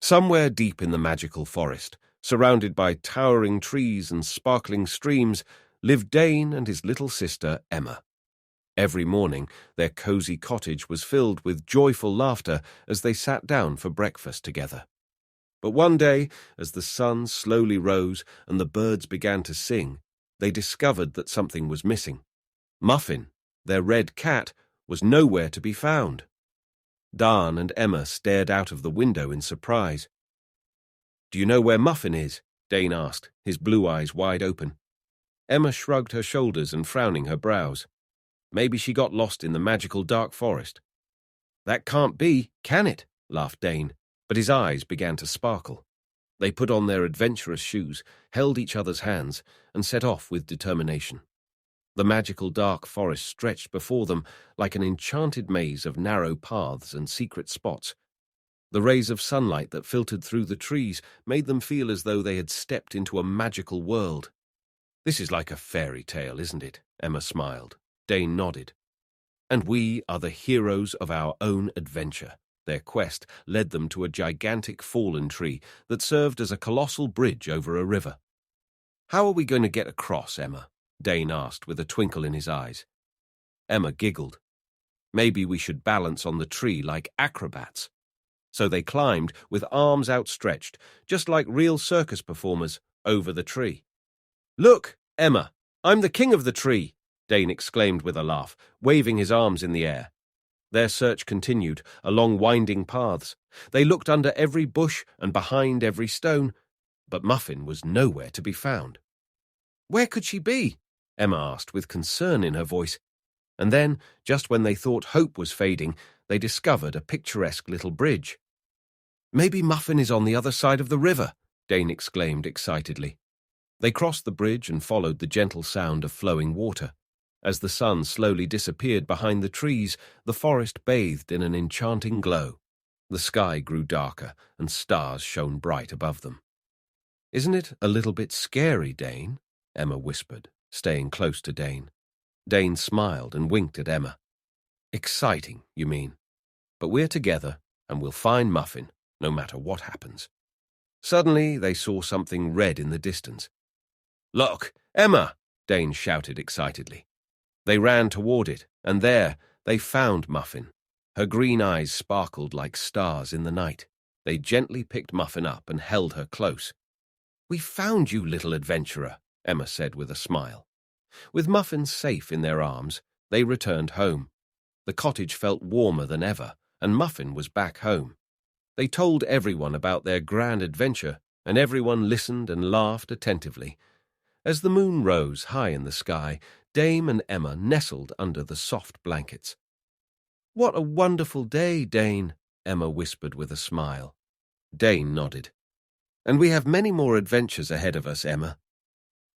Somewhere deep in the magical forest, surrounded by towering trees and sparkling streams, lived Dane and his little sister Emma. Every morning, their cozy cottage was filled with joyful laughter as they sat down for breakfast together. But one day, as the sun slowly rose and the birds began to sing, they discovered that something was missing. Muffin, their red cat, was nowhere to be found. Dan and Emma stared out of the window in surprise. "Do you know where Muffin is?" Dane asked, his blue eyes wide open. Emma shrugged her shoulders and frowning her brows. "Maybe she got lost in the magical dark forest." "That can't be, can it?" laughed Dane, but his eyes began to sparkle. They put on their adventurous shoes, held each other's hands, and set off with determination. The magical dark forest stretched before them like an enchanted maze of narrow paths and secret spots. The rays of sunlight that filtered through the trees made them feel as though they had stepped into a magical world. "This is like a fairy tale, isn't it?" Emma smiled. Dane nodded. "And we are the heroes of our own adventure." Their quest led them to a gigantic fallen tree that served as a colossal bridge over a river. "How are we going to get across, Emma?" Dane asked with a twinkle in his eyes. Emma giggled. "Maybe we should balance on the tree like acrobats." So they climbed with arms outstretched, just like real circus performers, over the tree. "Look, Emma, I'm the king of the tree," Dane exclaimed with a laugh, waving his arms in the air. Their search continued, along winding paths. They looked under every bush and behind every stone, but Muffin was nowhere to be found. "Where could she be?" Emma asked with concern in her voice. And then, just when they thought hope was fading, they discovered a picturesque little bridge. "Maybe Muffin is on the other side of the river," Dane exclaimed excitedly. They crossed the bridge and followed the gentle sound of flowing water. As the sun slowly disappeared behind the trees, the forest bathed in an enchanting glow. The sky grew darker, and stars shone bright above them. "Isn't it a little bit scary, Dane?" Emma whispered, staying close to Dane. Dane smiled and winked at Emma. "Exciting, you mean? But we're together, and we'll find Muffin, no matter what happens." Suddenly, they saw something red in the distance. "Look, Emma!" Dane shouted excitedly. They ran toward it, and there they found Muffin. Her green eyes sparkled like stars in the night. They gently picked Muffin up and held her close. "We found you, little adventurer," Emma said with a smile. With Muffin safe in their arms, they returned home. The cottage felt warmer than ever, and Muffin was back home. They told everyone about their grand adventure, and everyone listened and laughed attentively. As the moon rose high in the sky, Dane and Emma nestled under the soft blankets. "What a wonderful day, Dane," Emma whispered with a smile. Dane nodded. "And we have many more adventures ahead of us, Emma."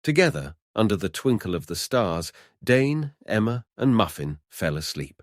Together, under the twinkle of the stars, Dane, Emma, and Muffin fell asleep.